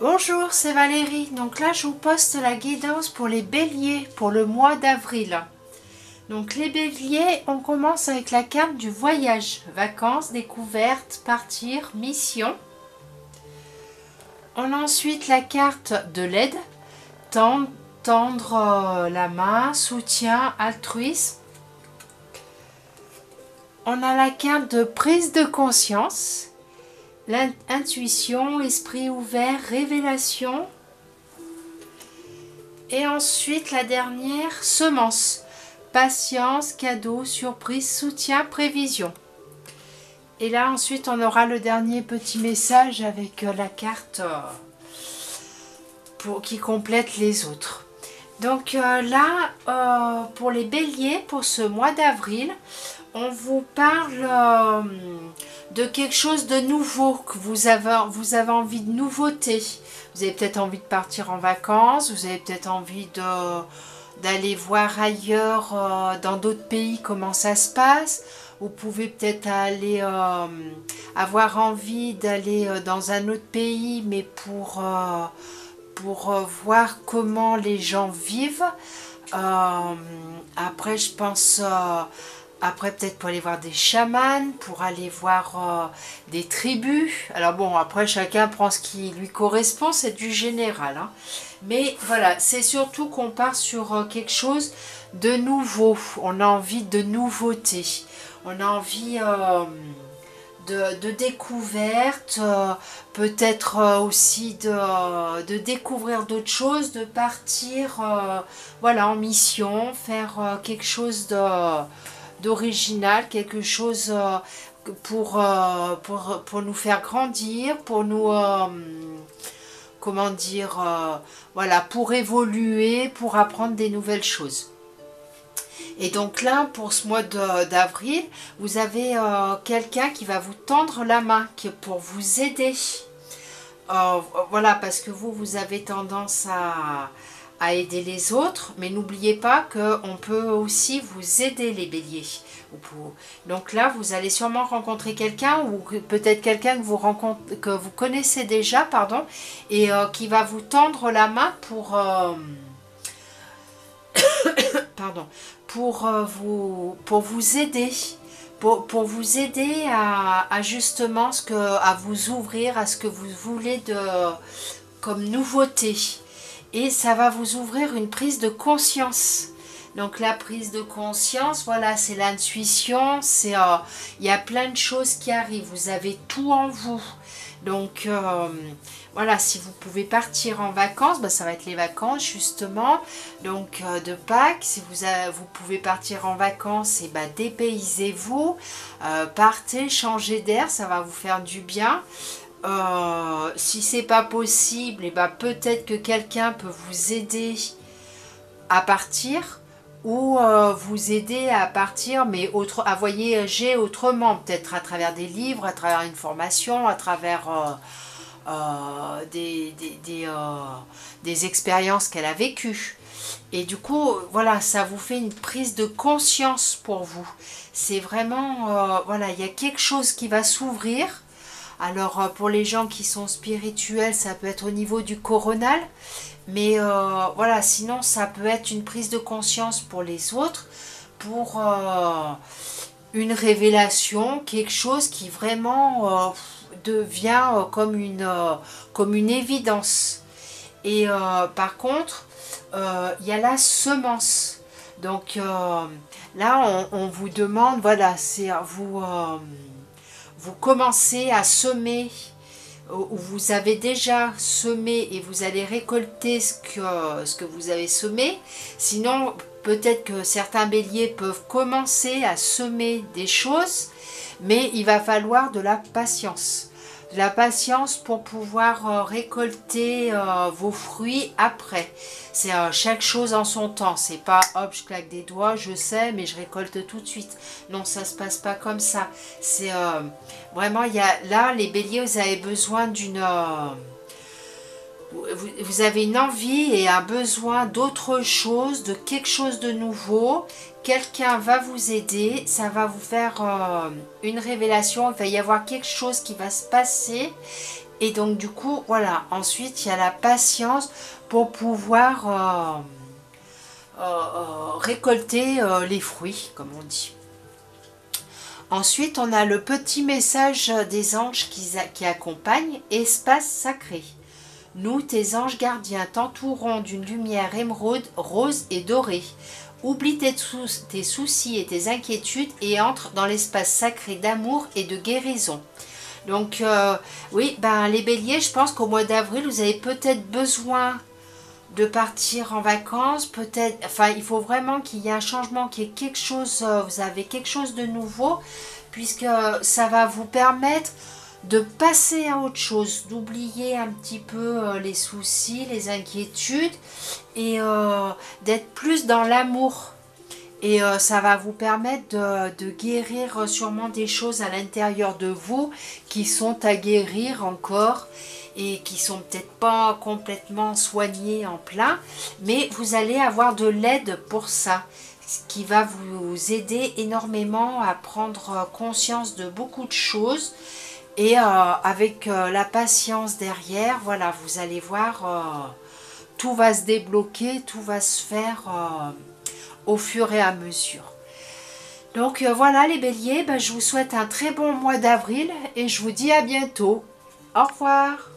Bonjour, c'est Valérie. Donc là, je vous poste la guidance pour les béliers pour le mois d'avril. Donc les béliers, on commence avec la carte du voyage, vacances, découvertes, partir, mission. On a ensuite la carte de l'aide, tendre la main, soutien, altruisme. On a la carte de prise de conscience, l'intuition, esprit ouvert, révélation. Et ensuite la dernière, semence, patience, cadeau, surprise, soutien, prévision. Et là ensuite on aura le dernier petit message avec la carte qui complète les autres. Donc là, pour les béliers, pour ce mois d'avril, on vous parle de quelque chose de nouveau, que vous avez envie de nouveauté. Vous avez peut-être envie de partir en vacances, vous avez peut-être envie d'aller voir ailleurs, dans d'autres pays, comment ça se passe. Vous pouvez peut-être aller avoir envie d'aller dans un autre pays, mais pour voir comment les gens vivent. Après, je pense... après, peut-être pour aller voir des chamans, pour aller voir des tribus. Alors bon, après, chacun prend ce qui lui correspond, c'est du général. Hein. Mais voilà, c'est surtout qu'on part sur quelque chose de nouveau. On a envie de nouveauté. On a envie de découverte, peut-être aussi de découvrir d'autres choses, de partir voilà, en mission, faire quelque chose d'original, quelque chose pour nous faire grandir, pour nous, comment dire, voilà, pour évoluer, pour apprendre des nouvelles choses. Et donc là, pour ce mois d'avril, vous avez quelqu'un qui va vous tendre la main pour vous aider. Voilà, parce que vous avez tendance à aider les autres, mais n'oubliez pas qu'on peut aussi vous aider les béliers. Donc là, vous allez sûrement rencontrer quelqu'un, ou peut-être quelqu'un que vous connaissez déjà, pardon, et qui va vous tendre la main pardon, pour vous aider. Pour vous aider à justement à vous ouvrir à ce que vous voulez comme nouveauté. Et ça va vous ouvrir une prise de conscience. Donc la prise de conscience, voilà, c'est l'intuition, il y a plein de choses qui arrivent, vous avez tout en vous. Donc voilà, si vous pouvez partir en vacances, ben, ça va être les vacances justement, donc de Pâques. Si vous pouvez partir en vacances, et ben, dépaysez-vous, partez, changez d'air, ça va vous faire du bien. Si c'est pas possible, et ben, peut-être que quelqu'un peut vous aider à partir, ou vous aider à partir, mais à voyager autrement, peut-être à travers des livres, à travers une formation, à travers des expériences qu'elle a vécues. Et du coup, voilà, ça vous fait une prise de conscience pour vous. C'est vraiment, voilà, il y a quelque chose qui va s'ouvrir. Alors, pour les gens qui sont spirituels, ça peut être au niveau du coronal. Mais voilà, sinon, ça peut être une prise de conscience pour les autres, pour une révélation, quelque chose qui vraiment devient comme une évidence. Et par contre, il y a la semence. Donc là, on vous demande, voilà, c'est vous commencez à semer, où vous avez déjà semé et vous allez récolter ce que vous avez semé. Sinon, peut-être que certains béliers peuvent commencer à semer des choses, mais il va falloir de la patience. De la patience pour pouvoir récolter vos fruits après. C'est chaque chose en son temps. C'est pas hop, je claque des doigts, je sais, mais je récolte tout de suite. Non, ça se passe pas comme ça. C'est vraiment, là, les béliers, vous avez besoin vous avez une envie et un besoin d'autre chose, de quelque chose de nouveau. Quelqu'un va vous aider, ça va vous faire une révélation, il va y avoir quelque chose qui va se passer Et donc du coup, voilà, ensuite il y a la patience pour pouvoir récolter les fruits, comme on dit. Ensuite, on a le petit message des anges qui accompagne, espace sacré. Nous, tes anges gardiens, t'entourons d'une lumière émeraude, rose et dorée. Oublie tes soucis et tes inquiétudes et entre dans l'espace sacré d'amour et de guérison. Donc, oui, ben, les béliers, je pense qu'au mois d'avril, vous avez peut-être besoin de partir en vacances, peut-être, enfin, il faut vraiment qu'il y ait un changement, qu'il y ait quelque chose, vous avez quelque chose de nouveau, puisque ça va vous permettre de passer à autre chose, d'oublier un petit peu les soucis, les inquiétudes, et d'être plus dans l'amour. Et ça va vous permettre de guérir sûrement des choses à l'intérieur de vous qui sont à guérir encore et qui sont peut-être pas complètement soignées en plein, mais vous allez avoir de l'aide pour ça, ce qui va vous aider énormément à prendre conscience de beaucoup de choses. Et avec la patience derrière, voilà, vous allez voir, tout va se débloquer, tout va se faire au fur et à mesure. Donc voilà les béliers, ben, je vous souhaite un très bon mois d'avril et je vous dis à bientôt. Au revoir.